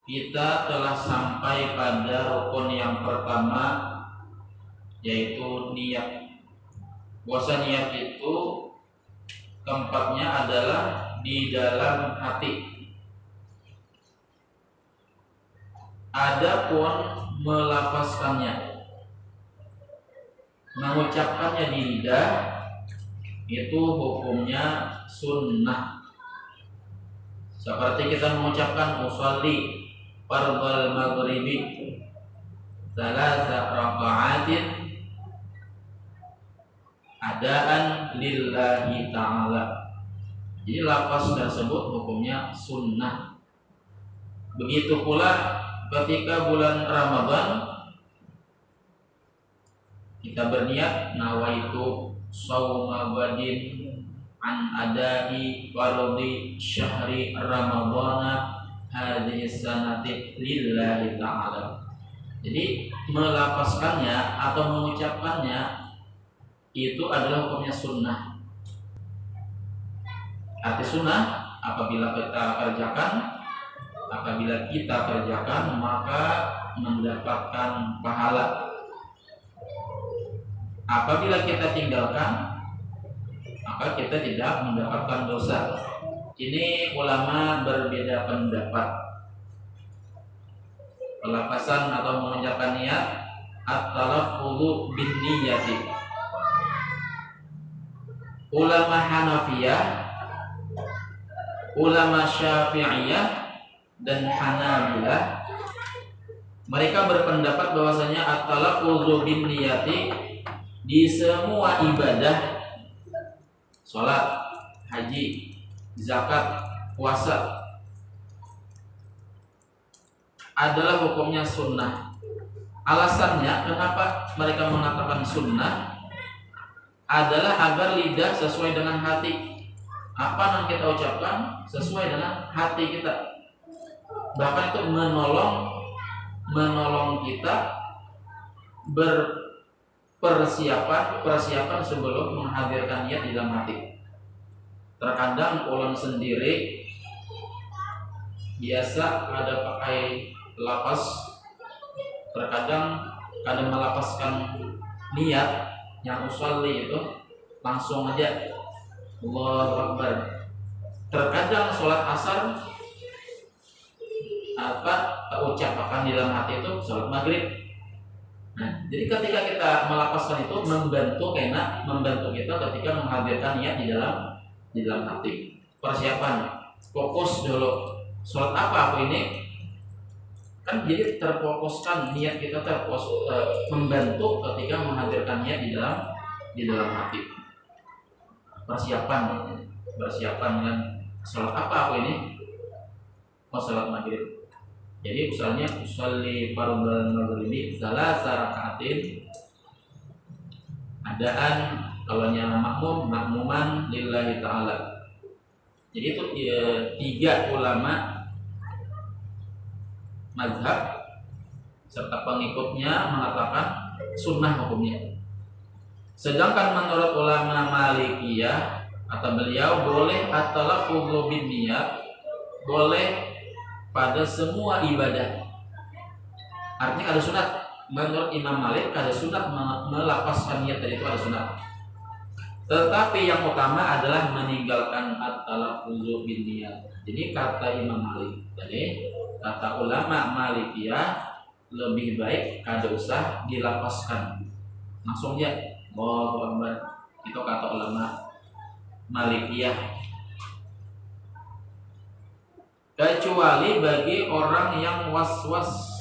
Kita telah sampai pada rukun yang pertama, yaitu niat. Puasa niat itu tempatnya adalah di dalam hati. Adapun melafazkannya, mengucapkannya di lidah, itu hukumnya sunnah. Seperti kita mengucapkan usolli fardhal maghribi thalatha raka'atin adaan lillahi ta'ala. Jadi lafaz tersebut hukumnya sunnah. Begitu pula ketika bulan Ramadan kita berniat nawaitu shauma badin an adai fardhi syahri ramadhana hadhihi sanati lillahi ta'ala. Jadi melafazkannya atau mengucapkannya itu adalah hukumnya sunnah. Arti sunnah apabila kita kerjakan maka mendapatkan pahala. Apabila kita tinggalkan maka kita tidak mendapatkan dosa. Ini ulama berbeda pendapat. Pelafasan atau mengucapkan niat at-talaffudzu bin niyati. Ulama Hanafiyah, ulama Syafi'iyah dan Hanabilah mereka berpendapat bahwasanya at-talaffudzu bin niyati di semua ibadah, salat, haji, zakat, puasa adalah hukumnya sunnah. Alasannya kenapa mereka mengatakan sunnah adalah agar lidah sesuai dengan hati. Apa yang kita ucapkan sesuai dengan hati kita. Bahkan itu menolong kita persiapan sebelum menghadirkan niat di dalam hati. Terkadang ulun sendiri biasa ada pakai lafaz, terkadang melafazkan niat yang usolli itu langsung aja Allahu Akbar. Terkadang sholat asar ucapkan di dalam hati itu sholat maghrib. Nah, jadi ketika kita melafazkan itu membantu kita ketika menghadirkan niat di dalam hati. Persiapan, fokus dulu. Sholat apa aku ini? Kan jadi terfokuskan niat kita membantu ketika menghadirkan niat di dalam hati. Persiapan dengan sholat apa aku ini? Oh, sholat maghrib. Jadi misalnya usolli fardhal maghribi tsalatsa raka'atin adaan, kalau yang makmuman lillahi ta'ala. Jadi itu tiga ulama mazhab serta pengikutnya mengatakan sunnah hukumnya. Sedangkan menurut ulama Malikiyah atau beliau boleh at-talaffudzu bin niyat, boleh pada semua ibadah. Artinya ada sunat. Menurut Imam Malik ada sunat melafazkan niat tadi itu ada sunat. Tetapi yang utama adalah meninggalkan at-talaffudzu bin niyat. Jadi kata Imam Malik tadi, kata ulama Malikiyah lebih baik kada usah dilafazkan. Langsung aja Allahu Akbar. Itu kata ulama Malikiyah. Kecuali bagi orang yang was-was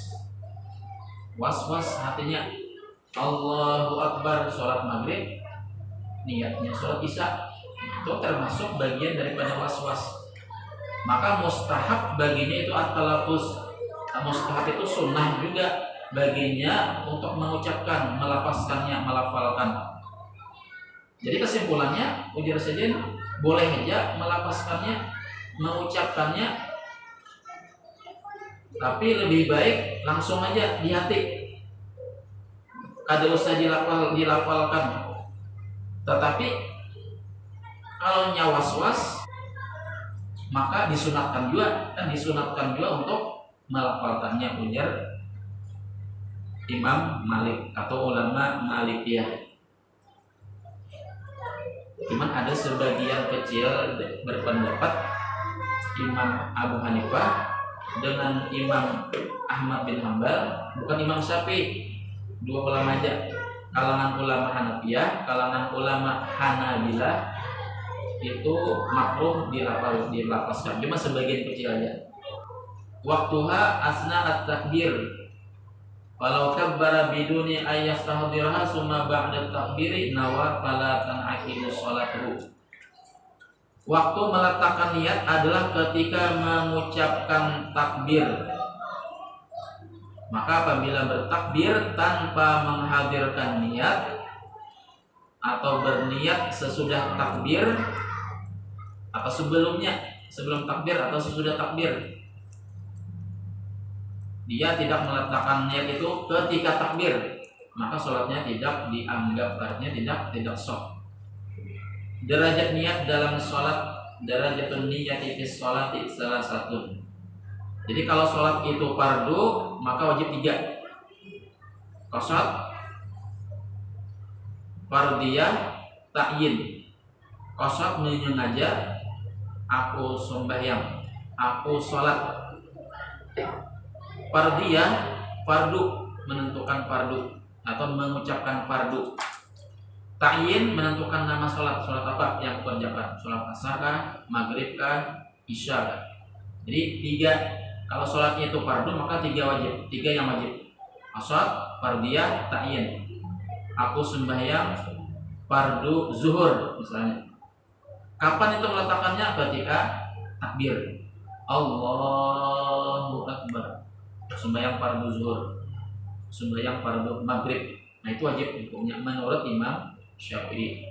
hatinya Allahu Akbar sholat maghrib, niatnya sholat isya, itu termasuk bagian daripada was-was. Maka mustahab baginya itu at-talaffuz. Mustahab itu sunnah juga baginya untuk mengucapkan, melafazkannya, melafalkan. Jadi kesimpulannya ujar saja boleh aja melafazkannya, mengucapkannya, tapi lebih baik langsung aja di hati. Kada usah dilafalkan. Tetapi kalau nyawas-was maka disunatkan juga untuk melafalkannya, ujar Imam Malik atau ulama Malikiyah. Cuman ada sebagian kecil berpendapat Imam Abu Hanifah dengan Imam Ahmad bin Hambal, bukan Imam Syafi'i, dua ulama aja, kalangan ulama Hanafiyah, kalangan ulama Hanabilah itu makruh dilafazkan, cuma sebagian kecil aja. Waktuha asna at-takbir, walau kabbara biduni ayyastahdiraha summa ba'da takbiri nawa fala tan'aqidu sholatuhu. Waktu meletakkan niat adalah ketika mengucapkan takbir. Maka apabila bertakbir tanpa menghadirkan niat atau berniat sesudah takbir atau sebelumnya, sebelum takbir atau sesudah takbir, dia tidak meletakkan niat itu ketika takbir, maka sholatnya tidak dianggap, artinya tidak sah. Derajat niat dalam sholat, derajatun niyati fi sholati salah satu. Jadi kalau sholat itu fardu maka wajib 3. Qasad, fardiyah, ta'yin. Qasad menyengaja, aku sembahyang, aku sholat. Fardiyah, fardu, menentukan fardu atau mengucapkan fardu. Ta'yin, menentukan nama sholat. Sholat apa yang kerjakan? Sholat asar kah, maghrib kah, isya kah? Jadi 3. Kalau sholatnya itu fardu maka 3 wajib, 3 yang wajib. Qasad, fardiyah, ta'yin. Aku sembahyang fardu zuhur misalnya. Kapan itu meletakkannya? Ketika takbir. Allahu Akbar. Sembahyang fardu zuhur, sembahyang fardu maghrib. Nah itu wajib hukumnya menurut Imam Syafi'i.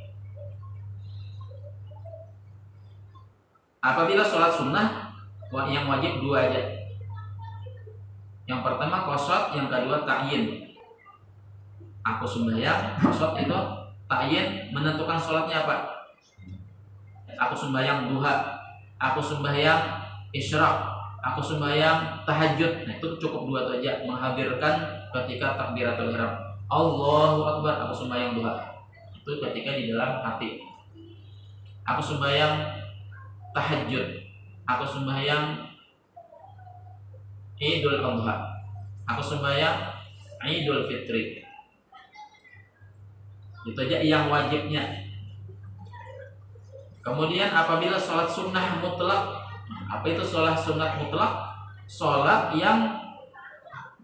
Apabila sholat sunnah yang wajib 2 aja. Yang pertama qasad, yang kedua ta'yin. Aku sembahyang, qasad itu, ta'yin menentukan sholatnya apa. Aku sembahyang duha, aku sembahyang isyraq, aku sembahyang tahajud. Nah itu cukup 2 itu aja, menghadirkan ketika takbiratul ihram. Allahu Akbar, aku sembahyang duha. Itu ketika di dalam hati. Aku sembahyang tahajud, aku sembahyang Idul Adha, aku sembahyang Idul Fitri. Itu aja yang wajibnya. Kemudian apabila sholat sunnah mutlak, apa itu sholat sunnah mutlak? Sholat yang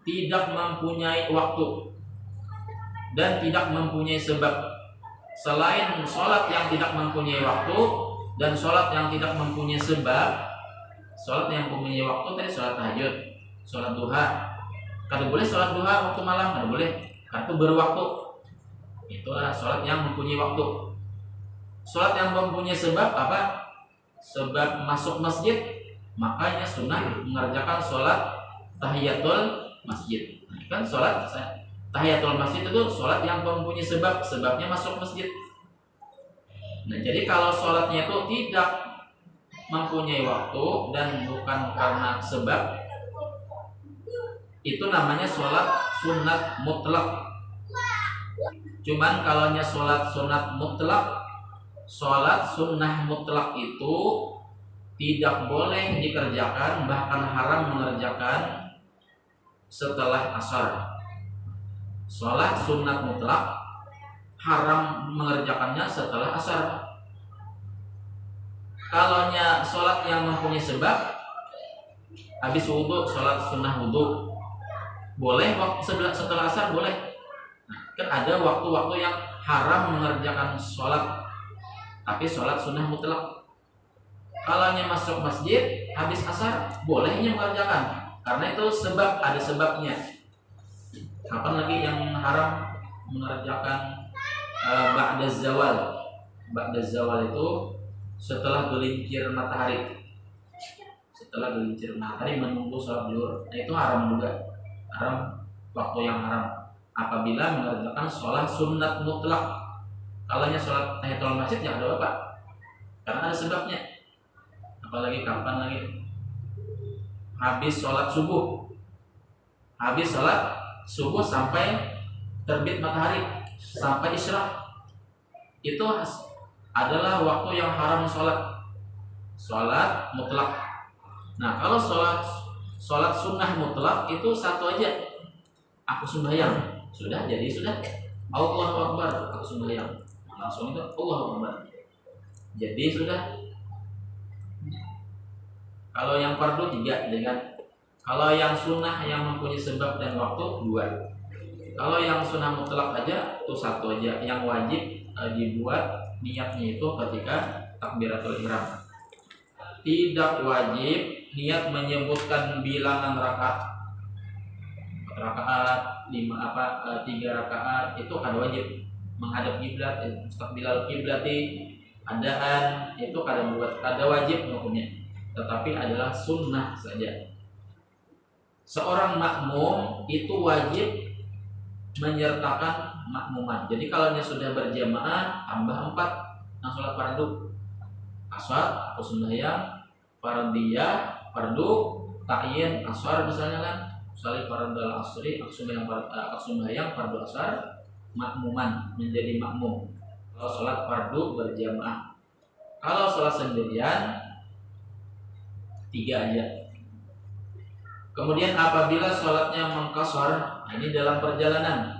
tidak mempunyai waktu dan tidak mempunyai sebab. Selain sholat yang tidak mempunyai waktu dan sholat yang tidak mempunyai sebab, sholat yang mempunyai waktu tadi sholat tahajud, sholat duha. Kada boleh sholat duha waktu malam, kada boleh, karena itu berwaktu. Itulah sholat yang mempunyai waktu. Sholat yang mempunyai sebab apa? Sebab masuk masjid, makanya sunnah mengerjakan sholat tahiyatul masjid. Nah, kan sholat tahiyatul masjid itu sholat yang mempunyai sebab, sebabnya masuk masjid. Nah jadi kalau sholatnya itu tidak mempunyai waktu dan bukan karena sebab, itu namanya sholat sunat mutlak. Cuman kalau sholat sunat mutlak, sholat sunnah mutlak itu tidak boleh dikerjakan, bahkan haram mengerjakan setelah asar. Sholat sunat mutlak haram mengerjakannya setelah asar. Kalau sholat yang mempunyai sebab, habis wudhu, sholat sunnah wudhu boleh, setelah asar boleh. Nah, kan ada waktu-waktu yang haram mengerjakan sholat, tapi sholat sunnah mutlak. Kalau masuk masjid habis asar bolehnya mengerjakan, karena itu sebab, ada sebabnya. Kapan lagi yang haram mengerjakan ba'da zawal? Ba'da zawal itu setelah gelincir matahari. Setelah gelincir matahari menunggu sholat zuhur. Nah itu haram juga. Haram, waktu yang haram apabila mengerjakan sholat sunat mutlak. Kalau sholat tahiyatul masjid ya ada apa? Karena ada sebabnya. Apalagi kapan lagi? Habis sholat subuh habis salat subuh sampai terbit matahari, sampai isyraq. Itu adalah waktu yang haram sholat mutlak. Nah, kalau sholat sunnah mutlak itu satu aja, aku sembahyang, sudah jadi sudah. Allahu Akbar, aku sembahyang, langsung itu Allahu Akbar, jadi sudah. Kalau yang fardu 3 dengan kalau yang sunnah yang mempunyai sebab dan waktu 2. Kalau yang sunnah mutlak aja itu satu aja. Yang wajib dibuat niatnya itu ketika takbiratul ihram. Tidak wajib niat menyebutkan bilangan rakaat, 4 rakaat, 3 rakaat, itu kada wajib. Menghadap kiblat, mustaqbilal kiblati, adaan itu kada wajib hukumnya, tetapi adalah sunnah saja. Seorang makmum itu wajib menyertakan makmuman. Jadi kalau dia sudah berjamaah tambah 4 yang sholat fardu, asar, aku sembahyang, fardiyah, fardu, ta'yin, asar misalnya kan, misalnya fardu asri, aku sembahyang fardu asar, makmuman, menjadi makmum. Kalau sholat fardu berjamaah. Kalau sholat sendirian 3 aja. Kemudian apabila sholatnya mengqashar, ini dalam perjalanan,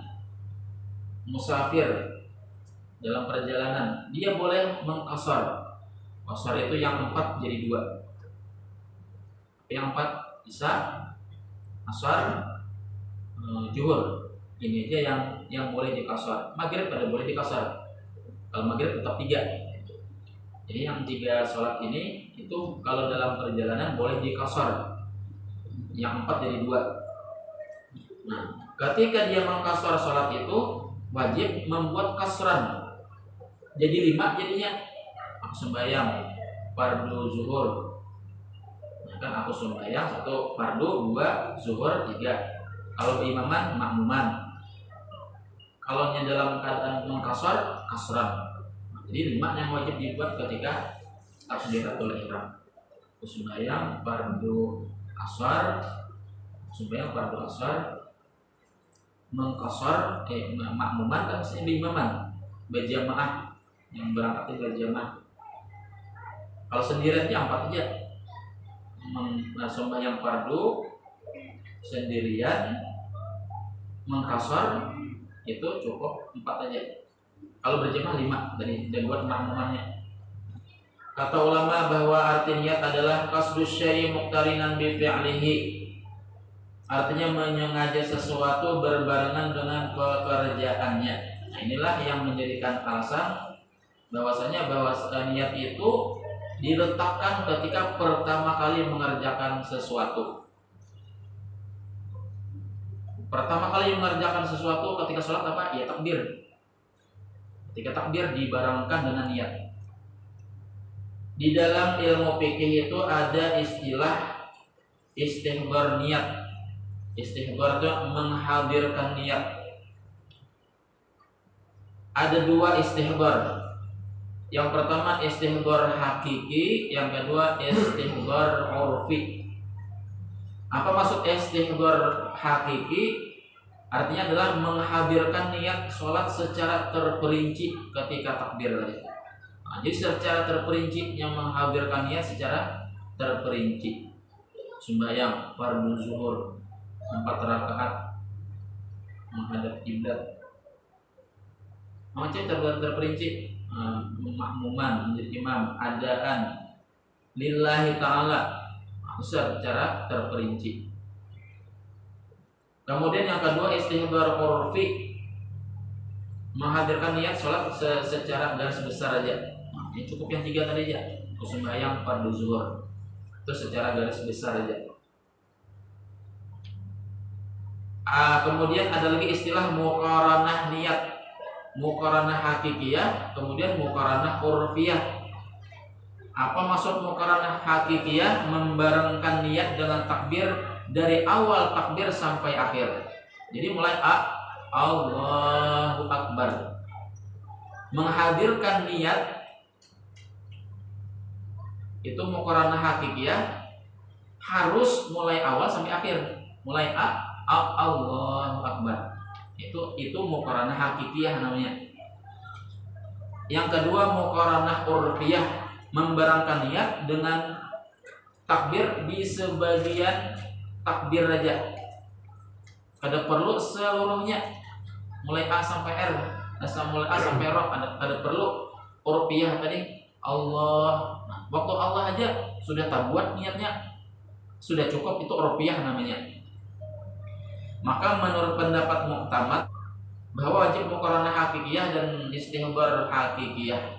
musafir dalam perjalanan, dia boleh mengqashar. Qashar itu yang 4 jadi 2. Yang 4 isya, asar, zuhur. Ini aja yang boleh dikasar. Maghrib pada boleh dikasar. Kalau maghrib tetap 3. Jadi yang 3 sholat ini itu kalau dalam perjalanan boleh dikasar. Yang 4 jadi 2. Nah, ketika dia mengkasar sholat itu wajib membuat kasran. Jadi 5 jadinya. Aku sembahyang fardu zuhur. Nah, kan aku sembahyang 1 fardu, 2 zuhur, 3. Kalau berimaman makmuman. Kalau nya dalam keadaan mengkasar, kasran. Nah, jadi 5 yang wajib dibuat ketika takbiratul ihram. Aku sembahyang fardu asar, sembahyang fardu asar, mengkasar, makmuman kan maksudnya berimaman, berjamaah, yang berangkat berjamaah. Kalau sendirian aja 4 aja. Sembahyang fardu sendirian, mengkasar itu cukup 4 aja. Kalau berjamaah 5 dari dan buat makmumannya. Kata ulama bahwa arti niat adalah qasdus syai' muqtarinan bi fi'lihi. Artinya menyengaja sesuatu berbarengan dengan pekerjaannya. Nah, inilah yang menjadikan alasan bahwasanya niat itu diletakkan ketika pertama kali mengerjakan sesuatu. Pertama kali mengerjakan sesuatu ketika sholat apa? Ya takbir. Ketika takbir dibarengkan dengan niat. Di dalam ilmu fikih itu ada istilah istihbar niat. Istihbar itu menghadirkan niat. Ada 2 istihbar. Yang pertama istihbar hakiki, yang kedua istihbar urfi. Apa maksud istihbar hakiki? Artinya adalah menghadirkan niat sholat secara terperinci ketika takbir tadi. Nah, jadi secara terperinci, yang menghadirkan niat secara terperinci. Sembahyang fardu zuhur 4 rakaat menghadap kiblat. Macam terperinci, makmuman menjadi imam, adaan lillahi ta'ala, secara terperinci. Kemudian yang kedua istihbar urfi, menghadirkan niat sholat secara garis besar aja. Nah, ini cukup yang 3 tadi aja. Sembahyang fardu zuhur itu secara garis besar aja. Kemudian ada lagi istilah muqaranah niat, muqaranah hakikiyah, kemudian muqaranah urfiyah. Apa maksud muqaranah hakikiyah? Membarengkan niat dengan takbir dari awal takbir sampai akhir. Jadi mulai Allahu Akbar, menghadirkan niat itu muqaranah hakikiyah, harus mulai awal sampai akhir. mulai Allahu Akbar. Itu muqaranah hakikiyah namanya. Yang kedua muqaranah urfiyah, membarengkan niat dengan takbir di sebagian takbir aja. Ada perlu seluruhnya, mulai A sampai R, mulai A sampai Roh, ada perlu urfiyah tadi Allah. Nah, waktu Allah aja sudah tak buat niatnya, sudah cukup, itu urfiyah namanya. Maka menurut pendapat muktamad bahwa wajib muqaranah hakikiyah dan istihbar hakikiyah.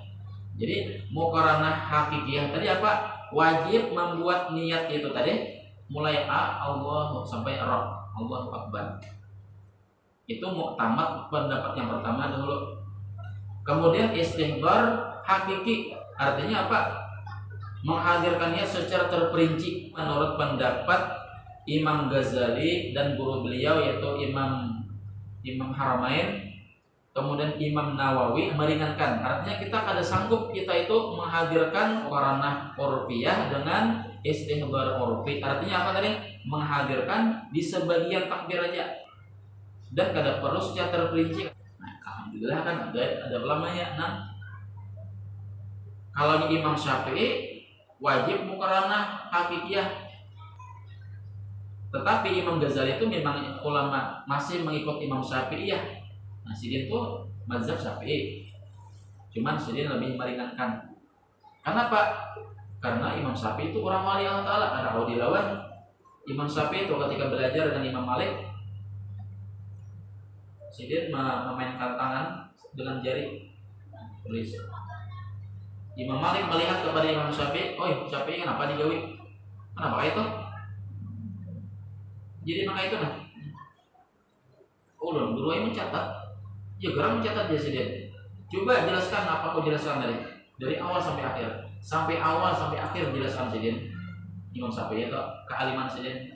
Jadi muqaranah hakikiyah tadi apa? Wajib membuat niat itu tadi mulai Allah sampai Roh, Allahu Akbar. Itu muktamad pendapat yang pertama dulu. Kemudian istihbar hakiki artinya apa? Menghadirkannya secara terperinci menurut pendapat Imam Ghazali dan guru beliau yaitu Imam Haramain, kemudian Imam Nawawi meringankan. Artinya kita kada sanggup kita itu menghadirkan muqaranah urfiyah dengan istihbar urfi. Artinya apa tadi? Menghadirkan di sebagian takbir aja dan kada perlu secara terperinci. Nah, alhamdulillah kan ada ulamanya. Nah, kalau di Imam Syafi'i wajib muqaranah hakikiyah. Tetapi Imam Ghazali itu memang ulama masih mengikut Imam Syafi'i ya. Nah, sidin itu mazhab Syafi'i. Cuman sidin lebih meringankan. Kenapa? Karena Imam Syafi'i itu orang wali Allah Ta'ala. Ada kalau dilawan Imam Syafi'i itu ketika belajar dengan Imam Malik, sidin memainkan tangan dengan jari. Tulis. Imam Malik melihat kepada Imam Syafi'i, "Oh, Syafi'i kenapa digawi? Kenapa itu?" Jadi maka itu nah. Ulun guru yang mencatat. Ya gerang mencatat dia sendiri. Coba jelaskan apa kau jelaskan dari awal sampai akhir. Sampai awal sampai akhir jelaskan sendiri. Imam Syafi'i itu kealiman sendiri.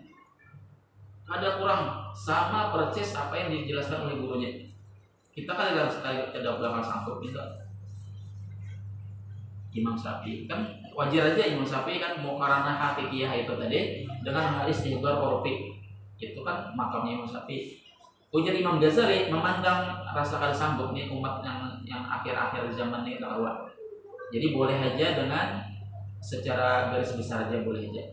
Ada kurang sama persis apa yang dijelaskan oleh gurunya. Kita kan ada belakang sangkut gitu. Imam Syafi'i kan wajar aja Imam Syafi'i kan muqaranah hakikiyah itu tadi dengan istihbar urfi. Itu kan makamnya Imam Syafi'i. Ujar Imam Ghazali memandang rasa kada sanggup nih umat yang akhir-akhir zaman ini terlalu. Jadi boleh aja dengan secara garis besar aja boleh aja.